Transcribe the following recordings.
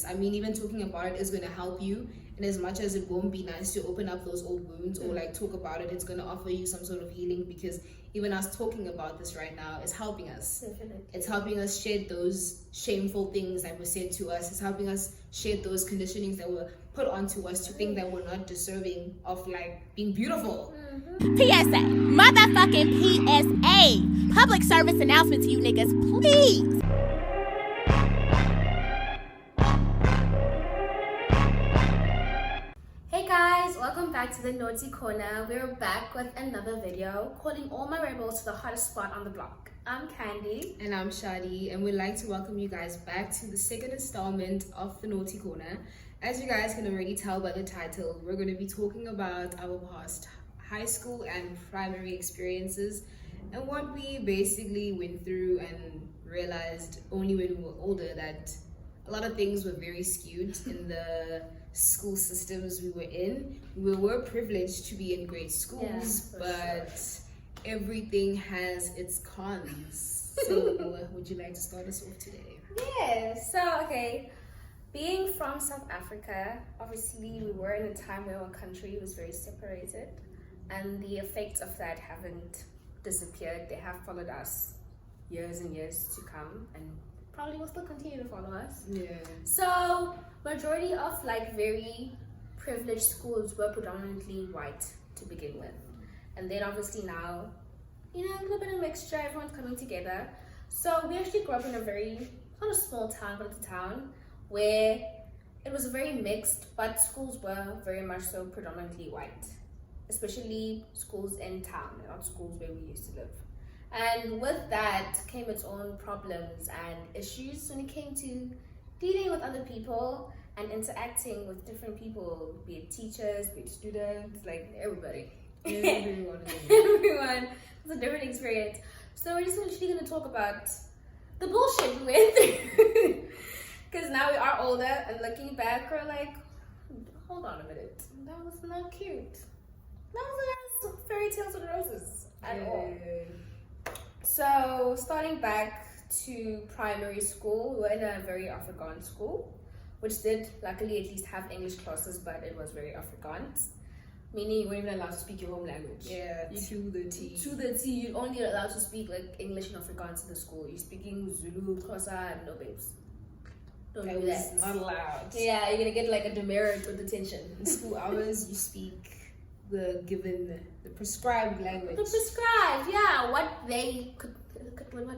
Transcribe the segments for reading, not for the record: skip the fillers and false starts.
I mean, even talking about it is going to help you. And as much as it won't be nice to open up those old wounds or like talk about it, it's going to offer you some sort of healing, because even us talking about this right now is helping us. Definitely. It's helping us shed those shameful things that were said to us. It's helping us shed those conditionings that were put onto us to think that we're not deserving of like being beautiful. PSA, motherfucking PSA. Public service announcement to you niggas, please. Hey guys, welcome back to the Naughty Corner. We're back with another video, calling all my rebels to the hottest spot on the block. I'm Candy. And I'm Shadi, and we'd like to welcome you guys back to the second installment of the Naughty Corner. As you guys can already tell by the title, we're going to be talking about our past high school and primary experiences and what we basically went through and realized only when we were older that a lot of things were very skewed in the school systems we were in. We were privileged to be in great schools, but everything has its cons. So would you like to start us off today? Yeah, so okay, being from South Africa, obviously we were in a time where our country was very separated, and the effects of that haven't disappeared. They have followed us years and years to come, and probably will still continue to follow us. Yeah. So majority of like very privileged schools were predominantly white to begin with, and then obviously now, you know, a little bit of mixture, everyone's coming together. So we actually grew up in a very not a small town, but it's a town where it was very mixed, but schools were very much so predominantly white, especially schools in town, not schools where we used to live. And with that came its own problems and issues when it came to dealing with other people and interacting with different people, be it teachers, be it students, like everybody. Everyone. Everyone. It's a different experience. So we're just literally going to talk about the bullshit we went through. Because now we are older and looking back, we're like, hold on a minute. That was not cute. That was fairy tales and roses at all. So starting back to primary school, we were in a very Afrikaans school, which did luckily at least have English classes, but it was very Afrikaans. Meaning you weren't even allowed to speak your home language. Yeah, to the T. To the T, you're only allowed to speak like English and Afrikaans in the school. You're speaking Zulu, Xhosa, and no babes. Don't do that. Not allowed. Yeah, you're gonna get like a demerit or detention. In school hours, you speak the prescribed language. The prescribed, yeah, what they could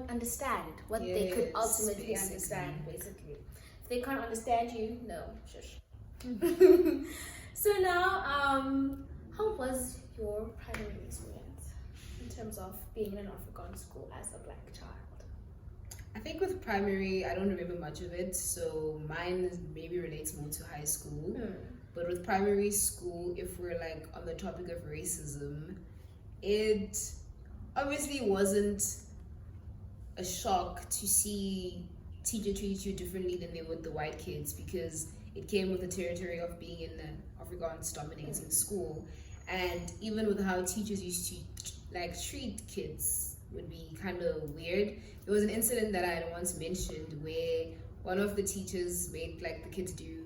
understand, what they could ultimately basically understand, basically. If they can't understand you, no, shush. So now, how was your primary experience in terms of being in an Afrikaans school as a black child? I think with primary, I don't remember much of it, so mine maybe relates more to high school. But with primary school, if we're like on the topic of racism, it obviously wasn't a shock to see teacher treat you differently than they would the white kids, because it came with the territory of being in an Afrikaans dominating school. And even with how teachers used to like treat kids would be kind of weird. There was an incident that I had once mentioned where one of the teachers made like the kids do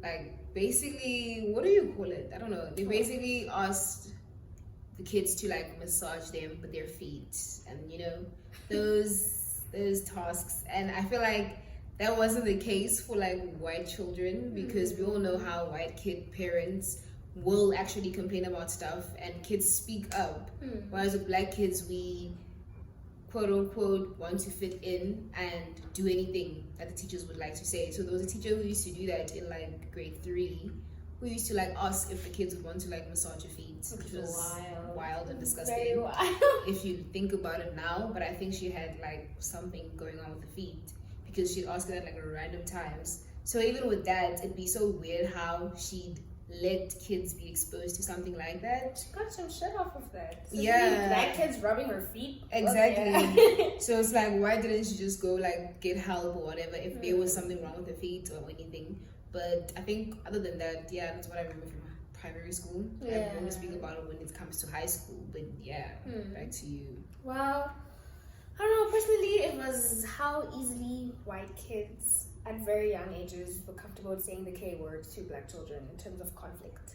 like basically, what do you call it? I don't know. They basically asked the kids to like massage them with their feet, and you know, those tasks. And I feel like that wasn't the case for like white children, because we all know how white kid parents will actually complain about stuff and kids speak up. Whereas with black kids, we quote unquote want to fit in and do anything that the teachers would like to say. So there was a teacher who used to do that in like grade 3, who used to like ask if the kids would want to like massage your feet, which was wild and disgusting. Very wild. If you think about it now. But I think she had like something going on with the feet, because she'd ask it at like random times. So even with that, it'd be so weird how she'd let kids be exposed to something like that. She got some shit off of that. So Yeah. Black kids rubbing her feet. Exactly. So it's like, why didn't she just go like get help or whatever if there was something wrong with her feet or anything? But I think other than that, yeah, that's what I remember from primary school. Yeah. I only speak about it when it comes to high school. But yeah, back to you. Well, I don't know, personally it was how easily white kids at very young ages were comfortable with saying the K word to black children in terms of conflict.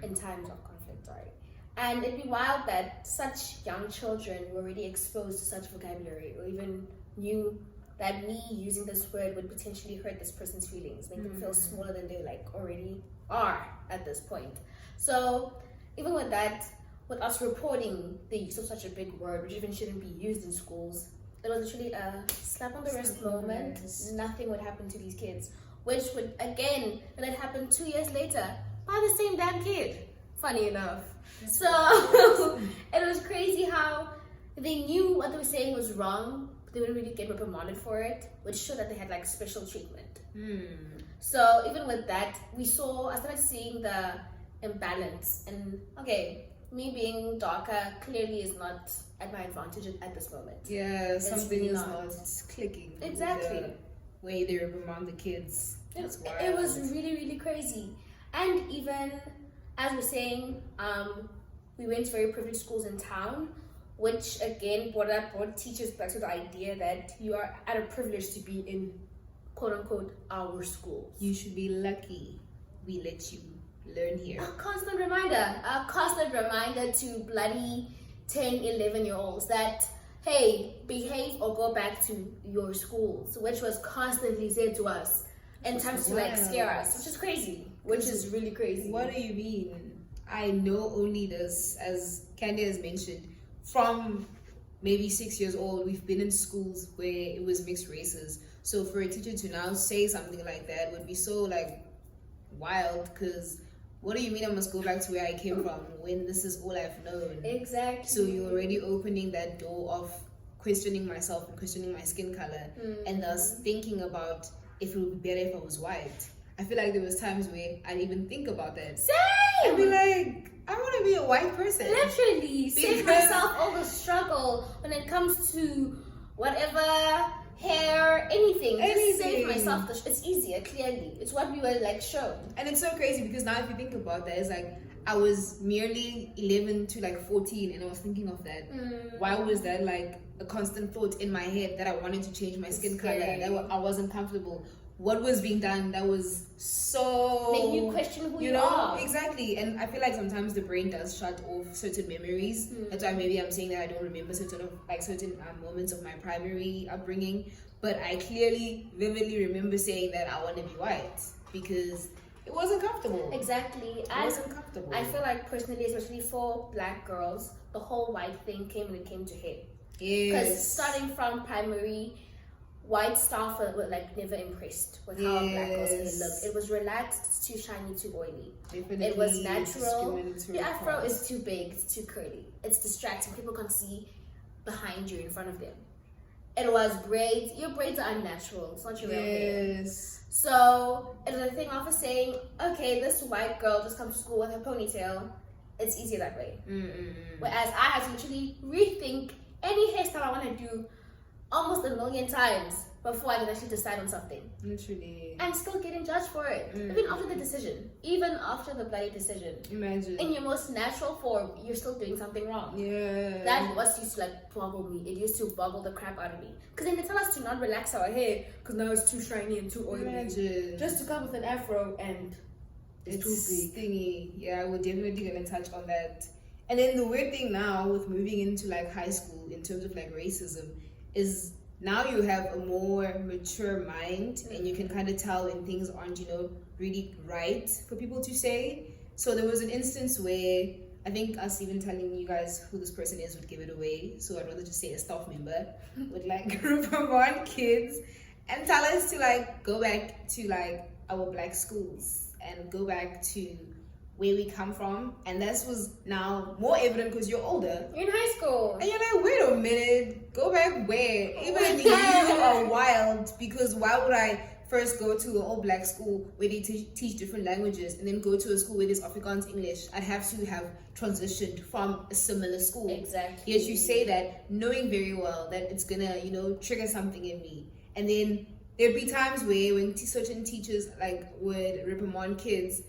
In times of conflict, sorry. And it'd be wild that such young children were already exposed to such vocabulary, or even knew that me using this word would potentially hurt this person's feelings, make them feel smaller than they like already are at this point. So even with that, with us reporting the use of such a big word, which even shouldn't be used in schools, it was literally a slap on the wrist moment. Nothing would happen to these kids, which would again let happen 2 years later by the same damn kid. Funny enough. So it was crazy how they knew what they were saying was wrong, but they wouldn't really get reprimanded for it, which showed that they had like special treatment. So even with that, I started seeing the imbalance. And okay, me being darker clearly is not at my advantage at this moment. Yeah, something really is not. not clicking. with Exactly. The way they reprimand the kids. That's wild. It was really, really crazy. And even as we're saying, we went to very privileged schools in town, which again brought teachers back to the idea that you are at a privilege to be in quote unquote our schools. You should be lucky we let you learn here. A constant reminder to bloody 10, 11-year-olds that, hey, behave or go back to your schools, which was constantly said to us in times to like scare us, which is crazy, which is really crazy. What do you mean? I know only this, as Candy has mentioned, from maybe 6 years old, we've been in schools where it was mixed races. So for a teacher to now say something like that would be so like wild, because what do you mean I must go back to where I came from when this is all I've known? Exactly. So you're already opening that door of questioning myself and questioning my skin color, and thus thinking about if it would be better if I was white. I feel like there was times where I'd even think about that. Same! I'd be like, I want to be a white person. Literally, save Because- myself all the struggle when it comes to whatever, hair, anything. Just save myself. It's easier, clearly. It's what we were like shown. And it's so crazy because now if you think about that, it's like I was merely 11 to like 14 and I was thinking of that. Why was that like a constant thought in my head that I wanted to change my skin color, that I wasn't comfortable? What was being done that was so Make you question who you are. are. Exactly. And I feel like sometimes the brain does shut off certain memories. That's why maybe I'm saying that I don't remember certain moments of my primary upbringing, but I clearly vividly remember saying that I want to be white because it wasn't comfortable. Exactly. It wasn't comfortable. I feel like personally, especially for black girls, the whole white thing came when it came to hair. Because Yes. starting from primary, white staff were like never impressed with how black girls' hair looked. It was relaxed, it's too shiny, too oily. Definitely It was natural. discriminatory The afro past. is too big, it's too curly. It's distracting. People can't see behind you, in front of them. It was braids. Your braids are unnatural. It's not your real hair. Yes. So it was a thing of saying, okay, this white girl just comes to school with her ponytail. It's easier that way. Whereas I had to literally rethink any hairstyle I want to do almost a million times before I can actually decide on something. Literally. And still getting judged for it. Even after the decision. Even after the bloody decision. Imagine. In your most natural form, you're still doing something wrong. Yeah. That was used to like boggle me. It used to boggle the crap out of me. Because then they tell us to not relax our hair because now it's too shiny and too oily. Imagine. Just to come with an afro and it's too big. stingy. Yeah, we're definitely gonna touch on that. And then the weird thing now with moving into like high school in terms of like racism is now you have a more mature mind and you can kind of tell when things aren't, really right for people to say. So there was an instance where I think us even telling you guys who this person is would give it away. So I'd rather just say a staff member would like group of one kids and tell us to like go back to like our black schools and go back to where we come from. And this was now more evident because you're older. You're in high school. And you're like, wait a minute, go back where? Even you are wild, because why would I first go to an all black school where they teach different languages and then go to a school where there's Afrikaans English? I'd have to have transitioned from a similar school. Exactly. Yet you say that knowing very well that it's gonna, trigger something in me. And then there'd be times where when certain teachers like would reprimand kids,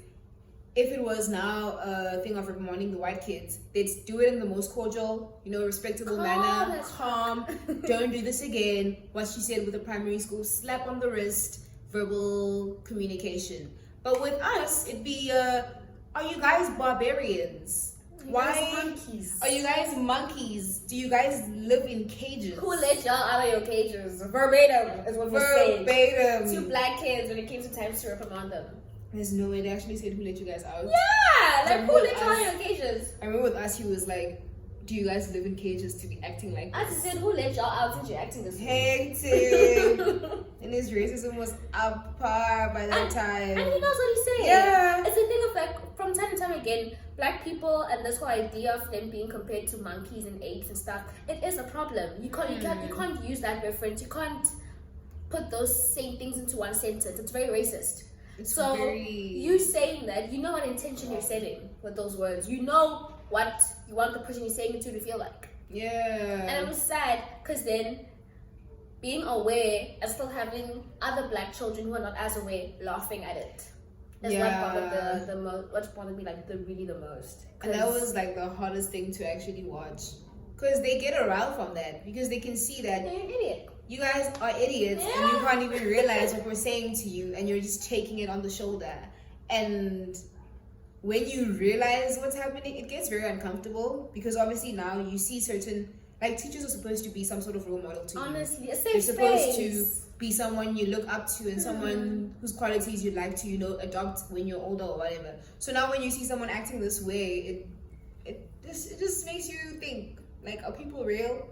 if it was now a thing of reprimanding the white kids, they'd do it in the most cordial, respectable manner. Calm. Don't do this again. What she said with the primary school, slap on the wrist verbal communication. But with us, it'd be, are you guys barbarians? Why monkeys? are you guys monkeys? Do you guys live in cages? Who let y'all out of your cages? Verbatim is what we said. Verbatim. 2 black kids when it came to time syrup among them. There's no way they actually said who let you guys out. Yeah, like who with let y'all out us- of your cages? I remember with us, he was like, do you guys live in cages to be acting like I this? just said, who let y'all out since you're acting this way? Hectic. And his racism was up par by that time. And he knows what he's saying. Yeah. It's a thing of like, from time to time again, black people and this whole idea of them being compared to monkeys and apes and stuff, it is a problem. You can't use that reference. You can't put those same things into one sentence. It's very racist. So you saying that, you know what intention you're setting with those words. You know what you want the person you're saying it to feel like. Yeah. And it was sad because then being aware and still having other black children who are not as aware laughing at it is what bothered the most. What bothered me like the most. And that was like the hardest thing to actually watch, because they get aroused from that because they can see that you're an idiot. you guys are idiots and you can't even realize what we're saying to you, and you're just taking it on the shoulder. And when you realize what's happening, it gets very uncomfortable, because obviously now you see certain, like, teachers are supposed to be some sort of role model to you. Honestly, a They're safe supposed space. to be someone you look up to and someone whose qualities you'd like to, adopt when you're older or whatever. So now when you see someone acting this way, it just makes you think, like, are people real?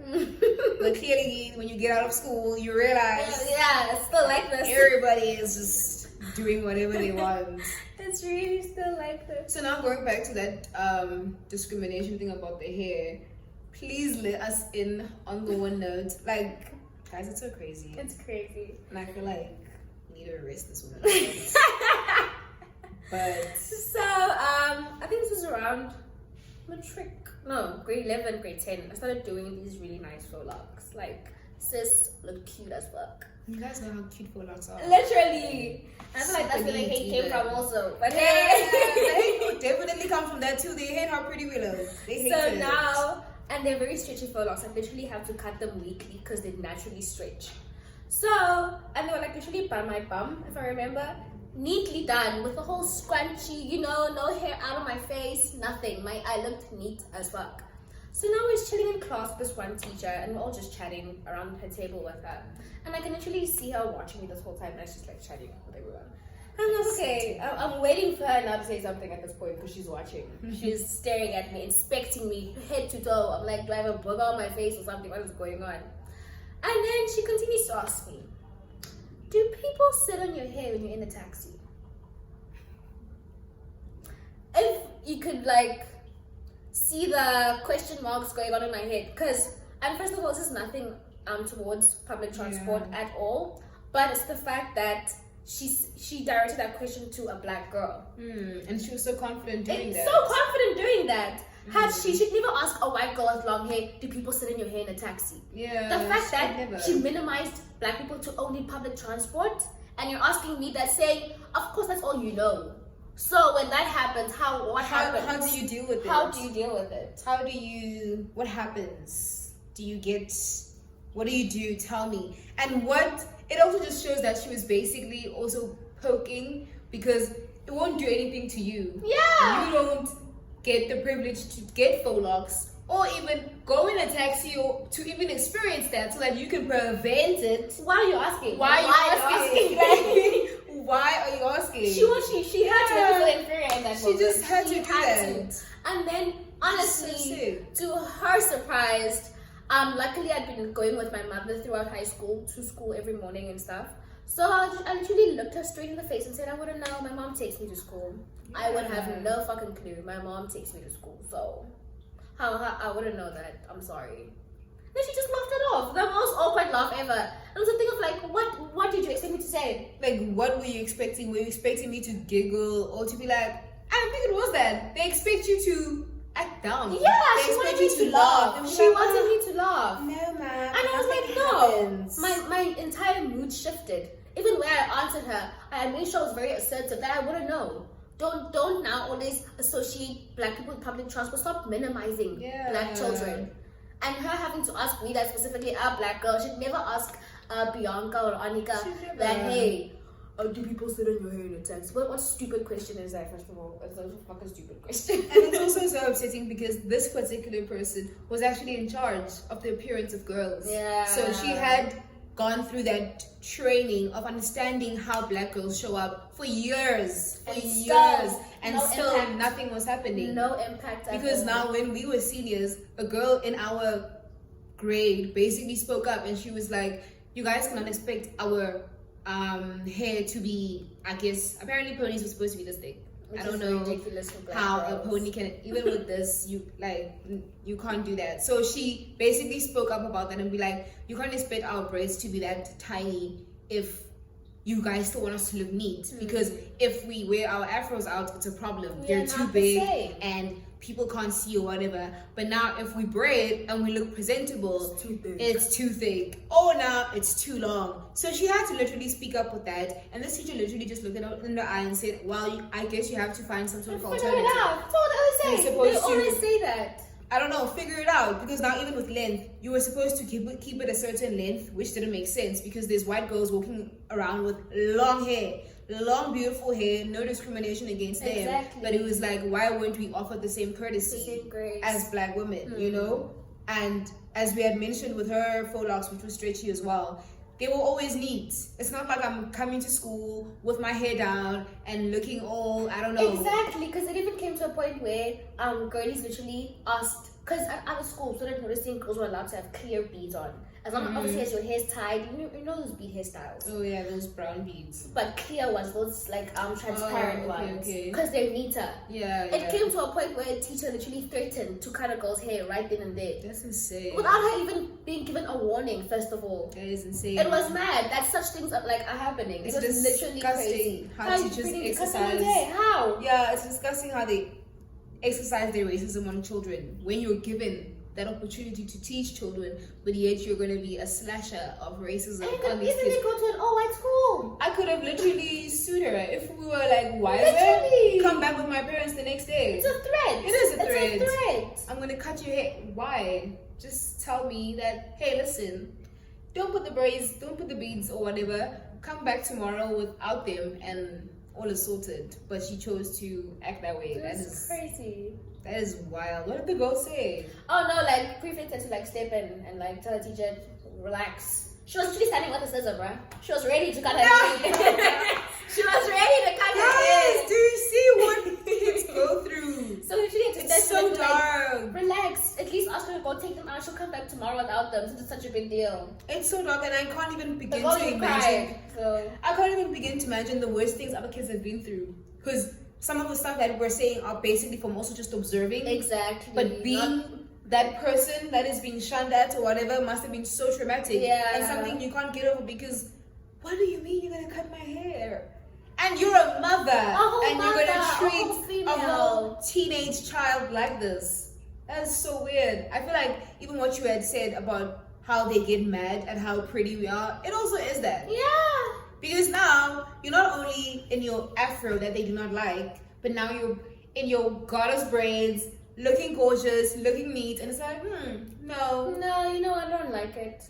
But clearly, when you get out of school, you realize it's still like this. everybody is just doing whatever they want. It's really still like this. So now going back to that discrimination thing about the hair, please let us in on the one note. Like, guys, it's so crazy. It's crazy. And I feel like we need to arrest this woman. But So, I think this was around grade 11, grade 10. I started doing these really nice faux locks. Like, sis looked cute as fuck. you guys know how cute faux locks are. Literally. I feel like that's where the Super hate neat came either. from also. But Yeah, hey. they definitely come from that too. They hate how pretty we look. They hate So it. now, and they're very stretchy faux locks. I literally have to cut them weekly because they naturally stretch. So, and they were like literally by my bum, if I remember. Neatly done with the whole scrunchy, no hair out of my face, nothing. I looked neat as fuck. So now we're chilling in class with this one teacher and we're all just chatting around her table with her. And I can literally see her watching me this whole time, and I was just like chatting with everyone. And I'm like, okay, I'm waiting for her now to say something at this point because she's watching. She's staring at me, inspecting me head to toe. I'm like, do I have a booger on my face or something? What is going on? And then she continues to ask me, do people sit on your hair when you're in a taxi? If you could like see the question marks going on in my head, and first of all, this is nothing towards public transport at all, but it's the fact that she directed that question to a black girl. And she was so confident doing that. So confident doing that. She should never ask a white girl with long hair, do people sit in your hair in a taxi? Yeah. The fact that never. she minimized black people to only public transport, and you're asking me that, saying, of course that's all you know. So when that happens, what happens? How do you deal with it? How do you deal with it? What happens? What do you do? Tell me. And it also just shows that she was basically also poking, because it won't do anything to you. Yeah. You don't get the privilege to get faux locks, or even go in a taxi, or to even experience that, so that you can prevent it. Why are you asking? Why are you asking? Why are you asking? She had to Yeah. feel inferior in that moment. She just had to do that. And then, honestly, So sick. to her surprise, luckily I'd been going with my mother throughout high school, to school every morning and stuff. So I literally looked her straight in the face and said, I wouldn't know. My mom takes me to school. I would have no fucking clue. My mom takes me to school. So how I wouldn't know that. I'm sorry. Then she just laughed it off. The most awkward laugh ever. And it was a thing of like, what did you expect me to say? Like, what were you expecting? Were you expecting me to giggle, or to be like, I don't think it was that. They expect you to act down. Yeah, they she wanted expect me you to laugh. And She wanted me to laugh. No, man. And I was like, no. My entire mood shifted. Even when I answered her, I made sure I was very assertive that I wouldn't know. Don't now always associate black people with public transport. Stop minimizing black children. And her having to ask me that specifically, a black girl, she'd never ask Bianca or Annika that, hey, do people sit on your hair in a taxi? What stupid question is that, first of all? It's a fucking stupid question. And it's also so upsetting because this particular person was actually in charge of the appearance of girls. Yeah. So she had gone through that training of understanding how black girls show up for years. And still impact. nothing was happening. No impact at Because all. now when we were seniors, a girl in our grade basically spoke up and she was like, you guys cannot expect our hair to be, I guess, apparently ponies were supposed to be this thick. I don't know ridiculous for black how girls. a pony can, even with this, you can't do that. So she basically spoke up about that and be like, you can't expect our braids to be that tiny if you guys still want us to look neat. Because if we wear our afros out, it's a problem. They're too big and people can't see or whatever. But now if we braid and we look presentable, it's too thick. Oh, now it's too long. So she had to literally speak up with that. And this teacher literally just looked at her in the eye and said, well, I guess you have to find some sort of Figure alternative. it out. That's all they always say. They always say that. I don't know, figure it out. Because now even with length, you were supposed to keep it a certain length, which didn't make sense because there's white girls walking around with long hair. Long, beautiful hair, no discrimination against them. Exactly. But it was like, why weren't we offered the same courtesy as black women, you know? And as we had mentioned with her faux locks, which was stretchy as well, they were always neat. It's not like I'm coming to school with my hair down and looking all, I don't know. Exactly, because it even came to a point where girlies literally asked, because at other schools, so they're noticing girls were allowed to have clear beads on. As long obviously as your hair's tied, you know those bead hairstyles. Oh yeah, those brown beads. But clear ones, those like transparent ones, because they're neater. Yeah. It came to a point where a teacher literally threatened to cut a girl's hair right then and there. That's insane. Without her even being given a warning, first of all. That is insane. It was mad that such things are happening. It's it was literally crazy. How teachers exercise. How? Yeah, it's disgusting how they exercise their racism on children when you're given that opportunity to teach children, but yet you're going to be a slasher of racism. And you could on these easily kids. go to an all-white school. I could have literally sued her if we were like, why Literally. come back with my parents the next day. It's a threat. It is a It's threat. a threat. I'm gonna cut your hair. Why? Just tell me that, hey, listen, don't put the braids, don't put the beads or whatever. Come back tomorrow without them and all is sorted. But she chose to act that way. That's crazy. That is wild. What did the girl say? Oh no, like prefect had to like step in and like tell the teacher, relax. She was literally standing with a scissor, bruh. She was ready to cut her hair. She was ready to cut her hair. Do you see what kids go through? So literally had to It's so like, dark. relax. At least ask her to go take them out. She'll come back tomorrow without them since it's such a big deal. It's so dark and I can't even The begin girl to even imagine. cried. So I can't even begin to imagine the worst things other kids have been through. Because some of the stuff that we're saying are basically from also just observing. exactly. But being that person that is being shunned at or whatever must have been so traumatic. Yeah. And something you can't get over because, what do you mean you're going to cut my hair? And you're a mother. And you're going to treat a whole teenage child like this. That is so weird. I feel like even what you had said about how they get mad at how pretty we are, it also is that. yeah. Because now you're not only in your afro that they do not like, but now you're in your goddess braids, looking gorgeous, looking neat, and it's like, no. No, you know I don't like it.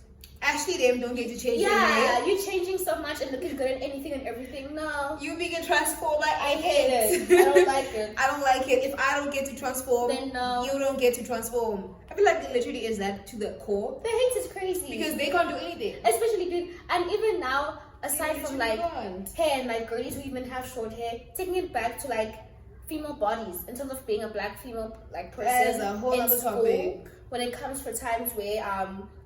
Ashley, them don't get to change their Yeah, hair. you're changing so much and looking good at anything and everything. No. You being a transformer, I hate hate it. I don't like it. I don't like it. If I don't get to transform, Then no. you don't get to transform. I feel like it literally is that to the core. The hate is crazy. Because they can't do anything. especially dude, and even now, aside from like can't. hair and like girlies who even have short hair, taking it back to like female bodies in terms of being a black female like person That is a whole in other school, topic. when it comes for times where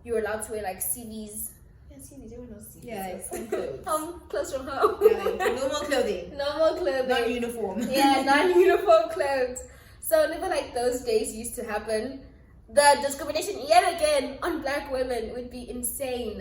you're allowed to wear like CVs. Yeah, CVs, everyone knows CVs. Yeah, it's some clothes. Clothes from home. Yeah, like, no more clothing. No more clothing. Non-uniform. Yeah, non-uniform clothes. So whenever like those days used to happen, the discrimination yet again on black women would be insane.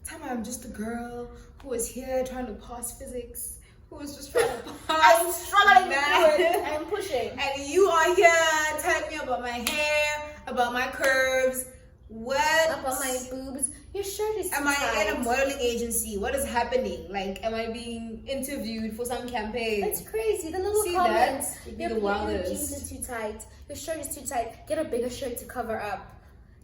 Time I'm just a girl who is here trying to pass physics, who is just trying to pass. I'm struggling math. through it. I'm pushing. And you are here telling me about my hair, about my curves. What? About my boobs. Your shirt is too Am I tight. in a modeling agency? What is happening? Like, am I being interviewed for some campaign? It's crazy. The little See comments. that? Would be Your the jeans wildest. are too tight. Your shirt is too tight. Get a bigger shirt to cover up.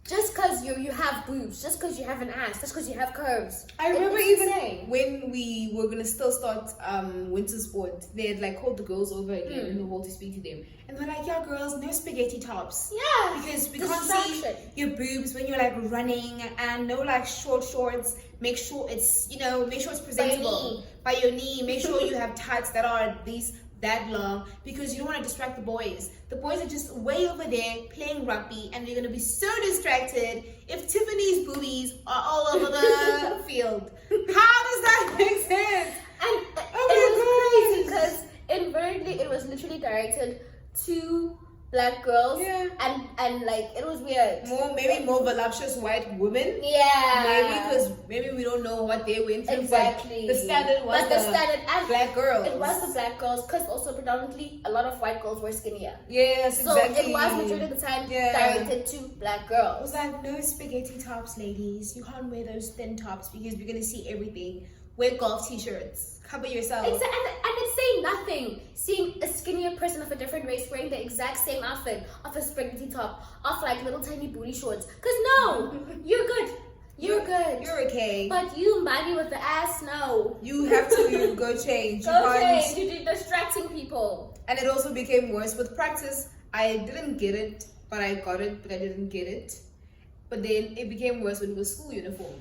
just because you have boobs, just because you have an ass, just because you have curves. I remember It's even insane. when we were gonna still start winter sport, they had like called the girls over again in the hall to speak to them, and they're like, "Yeah, girls, no spaghetti tops, Yeah, because we can't see distraction. your boobs when you're like running, and no like short shorts. Make sure it's make sure it's presentable by your knee. Make sure you have tights that are at least that long, because you don't want to distract the boys. The boys are just way over there playing rugby, and they're gonna be so distracted if Tiffany's boobies are all over the field. How does that make sense? And Oh it my was crazy gosh. because inadvertently it was literally directed to black girls. Yeah. And like it was weird. Maybe more voluptuous white women. Yeah. Maybe because maybe we don't know what they went through. Exactly. But the standard was But the standard and black girls. it was the black girls, because also predominantly a lot of white girls were skinnier. Yes, So exactly. it was majority of the time Yeah. directed to black I girls. was like, no spaghetti tops, ladies. You can't wear those thin tops because we're gonna see everything. Wear golf t-shirts. Cover yourself. And it's saying nothing. Seeing a skinnier person of a different race wearing the exact same outfit of a spaghetti top, of like little tiny booty shorts. Cause no, you're good. You're good. You're okay. But you, Manny with the ass, no. You have to go change. You Go can't- change. You're distracting people. And it also became worse with practice. I didn't get it, but I got it, but I didn't get it. But then it became worse when it was school uniform.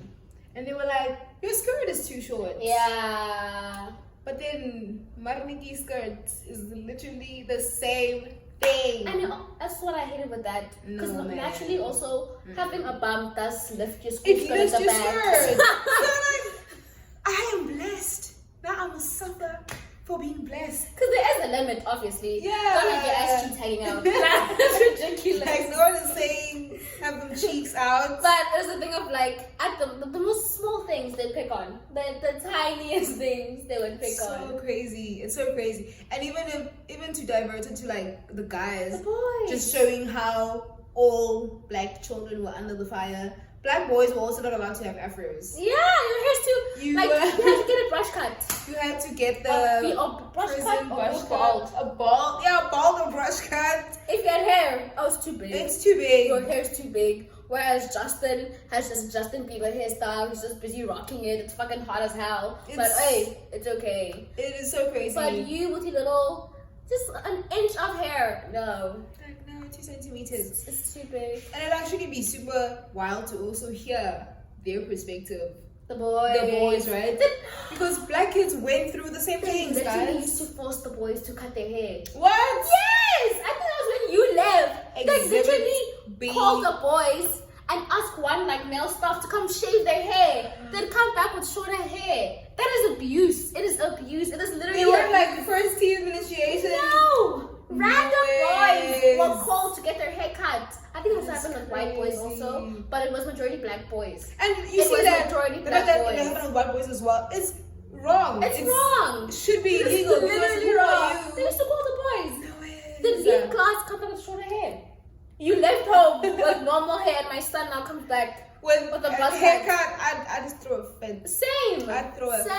And they were like, your skirt is too short. Yeah. But then Marniki skirt is literally the same thing. And that's what I hated with that. Because No, man. naturally also having a bump does lift your skirt It at lifts the your back. skirt. So like, I am blessed. Now I must suffer for being blessed. Because there is a limit, obviously. Yeah. Don't have your ass cheeks hanging out. That's ridiculous. Like no one is saying have them cheeks out. But there's a thing of like, at the most small things they pick on. The tiniest things they would pick So on. crazy. It's so crazy. And even to divert it to like the guys, The boys. just showing how all black children were under the fire. Black boys were also not allowed to have afros. Yeah, your hair's too. You like, were- you have to get a brush cut. You had to get Brush prison cut brush or bald. cut. A bald, yeah, bald or brush cut. If you had hair, oh, it's too big. It's too big. Your hair's too big. Whereas Justin has just Justin Bieber hairstyle. He's just busy rocking it. It's fucking hot as hell. But hey, it's okay. It is so crazy. But you with your little, just an inch of hair. No. Like, no, 2 centimeters. It's too big. And it'd actually be super wild to also hear their perspective. The boys. Right? Because black kids went through the same things, Literally guys. used to force the boys to cut their hair. What? Yes! I think that was when you left. They Exhibit literally B. call the boys and ask one like male staff to come shave their hair. Then come back with shorter hair. That is abuse. It is abuse. It is literally They were like first team initiation. no! Random boys ways. were called to get their hair cut. I think it was happened with white boys also, but it was majority black boys. And you It see was that majority the black fact that boys. it happened with white boys as well. It's wrong. It's wrong. It should be It's illegal. because literally who are wrong. They you? used to call the boys. No way. Then leave class, come back with shorter hair. You left home with normal hair, and my son now comes back With with a a buzz haircut, I just throw a fit. same. I'd throw a Same.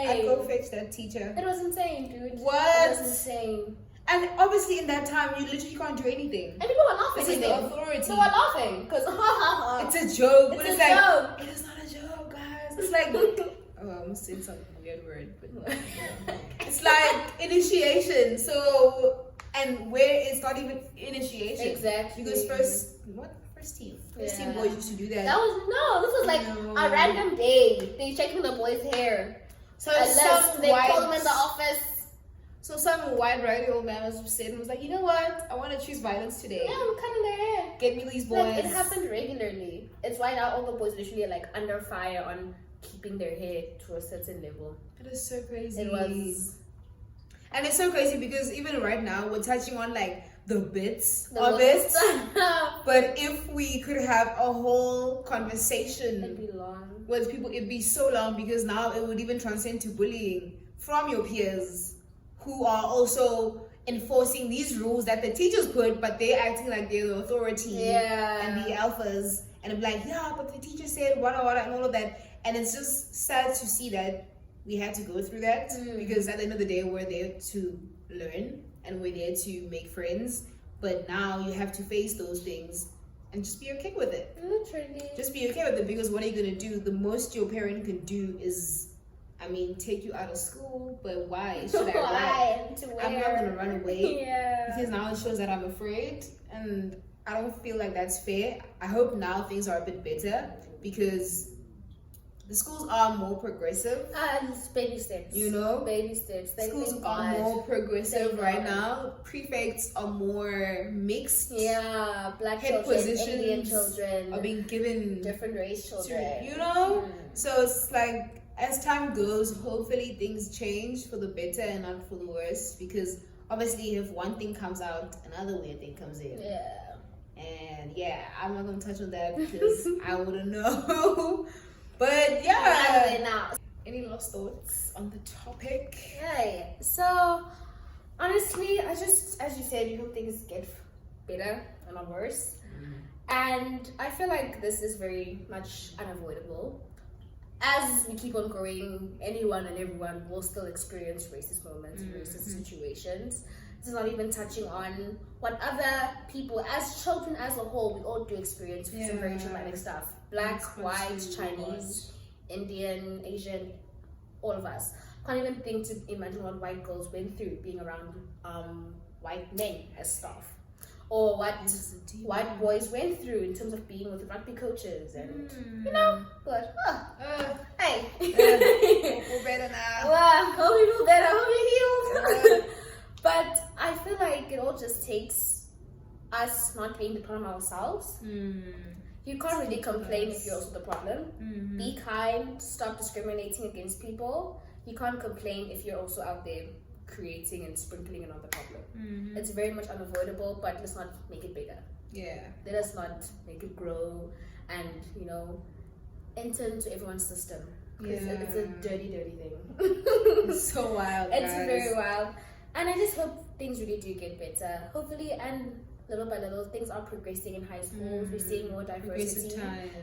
I'd go Same. fix that teacher. It was insane, dude. What? It was insane. And obviously in that time, you literally can't do anything. And people were laughing This is at the them. authority. They were laughing because It's a joke. It's but a it's like, joke. it is not a joke, guys. It's like, oh, I almost said some weird word, but it's like initiation. So, and where it's not even initiation. Exactly. Because first team Yeah. boys used to do that. That was this was like No. a random day. They checking the boys' hair. So Unless some they call them in the white, office. so some white righty old man was sitting and was like, you know what? I want to choose violence today. Yeah, I'm cutting their hair. Get me these boys. Like, it happened regularly. It's why now all the boys literally are like under fire on keeping their hair to a certain level. It is so crazy. It was And it's so crazy because even right now we're touching on like the bits the of it. most- But if we could have a whole It'd conversation be long. with people, it'd be so long because now it would even transcend to bullying from your peers who are also enforcing these rules that the teachers put, but they're acting like they're the authority Yeah. and the alphas. And I'm like, yeah, but the teacher said what and all of that. And it's just sad to see that we had to go through that because at the end of the day, we're there to learn and we're there to make friends. But now you have to face those things and just be okay with it. Literally. Just be okay with it, because what are you gonna do? The most your parent can do is, take you out of school. But why should I run? I'm not gonna run away. Yeah. Because now it shows that I'm afraid, and I don't feel like that's fair. I hope now things are a bit better, because the schools are more progressive. It's baby steps. Baby steps. Schools are more progressive right now. Prefects are more mixed. Yeah, black Head children, positions Indian children, are being given different race children. So it's like, as time goes, hopefully things change for the better and not for the worse. Because obviously, if one thing comes out, another weird thing comes in. Yeah. And I'm not gonna touch on that because I wouldn't know. But now. Any last thoughts on the topic? Yeah. So honestly, I just, as you said, you hope things get better and not worse. And I feel like this is very much unavoidable. As we keep on growing, anyone and everyone will still experience racist moments, racist situations. This is not even touching on what other people, as children as a whole, we all do experience some very traumatic stuff. Black, white, Chinese, Indian, Asian, all of us. Can't even think to imagine what white girls went through being around white men as staff. Or what white boys went through in terms of being with rugby coaches and, but, hey. We're better now. Wow, hope you feel better, hope you're healed. But I feel like it all just takes us not being the problem ourselves. You can't really complain if you're also the problem. Be kind, stop discriminating against people. You can't complain if you're also out there creating and sprinkling another problem. It's very much unavoidable, but let's not make it bigger. Let us not make it grow and, enter into everyone's system. Because it's a dirty, dirty thing. It's so wild, It's very wild. And I just hope things really do get better. Hopefully, and little by little, things are progressing in high schools. We're seeing more diversity,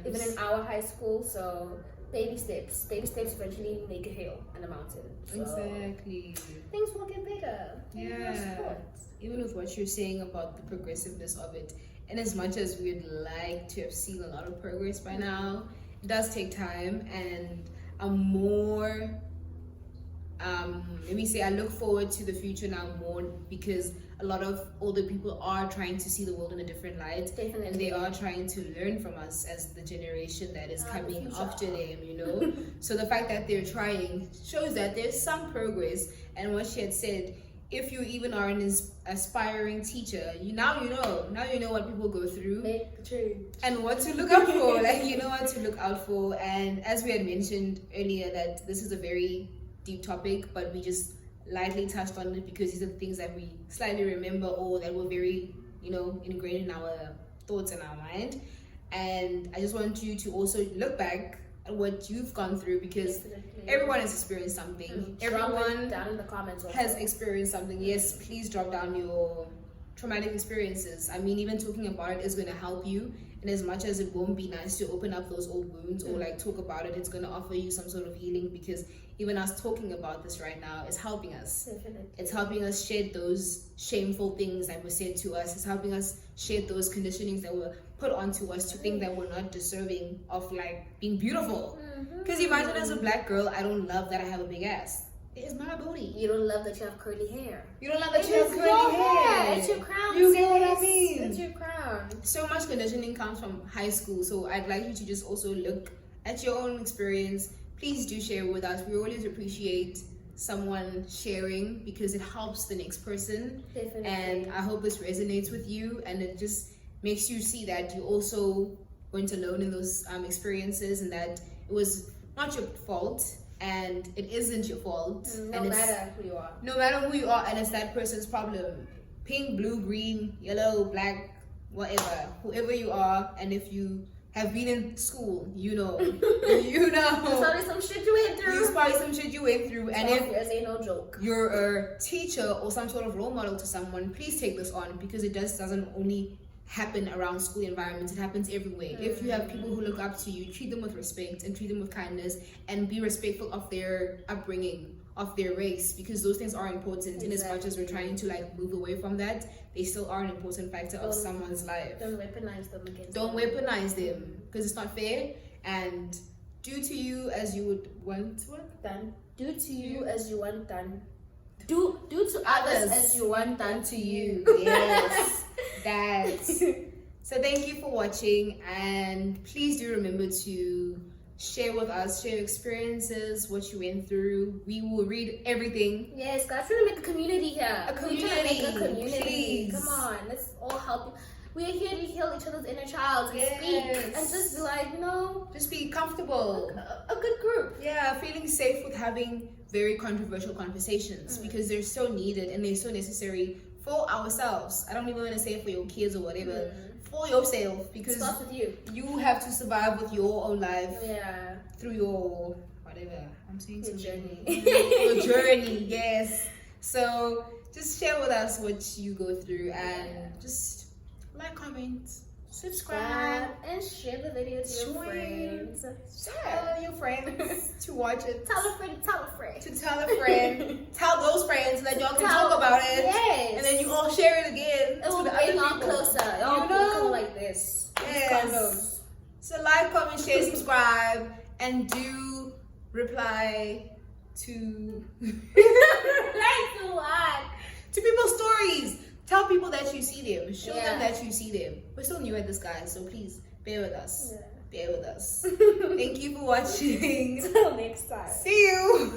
even in our high school. So baby steps eventually make a hill and a mountain. So exactly. Things will get better. Even with what you're saying about the progressiveness of it, and as much as we'd like to have seen a lot of progress by now, it does take time, and I'm more let me say I look forward to the future now more, because a lot of older people are trying to see the world in a different light. Definitely. And they are trying to learn from us as the generation that is coming after them, So the fact that they're trying shows that there's some progress. And what she had said, if you even are an aspiring teacher, now you know what people go through. Make the change. And what to look out for. What to look out for. And as we had mentioned earlier, that this is a very deep topic, but we just lightly touched on it because these are the things that we slightly remember, or that were very ingrained in our thoughts and our mind. And I just want you to also look back at what you've gone through, because everyone has experienced something. Everyone down in the comments also has experienced something. Yes, please drop down your traumatic experiences. Even talking about it is going to help you. And as much as it won't be nice to open up those old wounds or talk about it, it's going to offer you some sort of healing, because even us talking about this right now is helping us. Definitely. It's helping us shed those shameful things that were said to us. It's helping us shed those conditionings that were put onto us to think that we're not deserving of being beautiful. Because imagine, as a black girl, I don't love that I have a big ass. It's my booty. You don't love that you have curly hair. You don't love that you have curly hair. It's your crown. You get what I mean? It's your crown. So much conditioning comes from high school. So I'd like you to just also look at your own experience. Please do share with us. We always appreciate someone sharing, because it helps the next person. Definitely. And I hope this resonates with you, and it just makes you see that you also weren't alone in those experiences, and that it was not your fault. And it isn't your fault. No matter who you are. No matter who you are, and it's that person's problem. Pink, blue, green, yellow, black, whatever. Whoever you are, and if you have been in school, you know. There's probably some shit you went through. There's probably some shit you went through. And if ain't no joke. You're a teacher or some sort of role model to someone, please take this on, because it doesn't only happen around school environments. It happens everywhere. If you have people who look up to you, treat them with respect and treat them with kindness, and be respectful of their upbringing, of their race, because those things are important. In as much as we're trying to like move away from that, they still are an important factor of someone's life. Don't weaponize them against Don't weaponize them, because it's not fair. And do to you as you would want done. Do to you as you want done. Do to others as you want done to you. Yes, that's. So thank you for watching, and please do remember to share with us, share your experiences, what you went through. We will read everything. Yes, guys, trying to make a community here. A community, please. Come on, let's all help. We are here to heal each other's inner child and speak and just be like, just be comfortable. A good group. Yeah, feeling safe with having very controversial conversations, because they're so needed and they're so necessary for ourselves. I don't even want to say for your kids or whatever. For yourself, because starts with you. You have to survive with your own life. Yeah. Through your whatever. I'm saying your journey. Your journey, yes. So just share with us what you go through, and just like, comment, subscribe, and share the video to your friends. Tell your friends to watch it. Tell a friend, tell a friend. To tell a friend. Tell those friends, and then y'all can talk about it. Yes. And then you all share it again. It will bring y'all closer. Y'all become like this. Yes. So like, comment, share, subscribe, and do reply to Like what? to people's stories. Tell people that you see them. Show them that you see them. We're still new at this, guys, so please bear with us. Bear with us. Thank you for watching. Till next time. See you.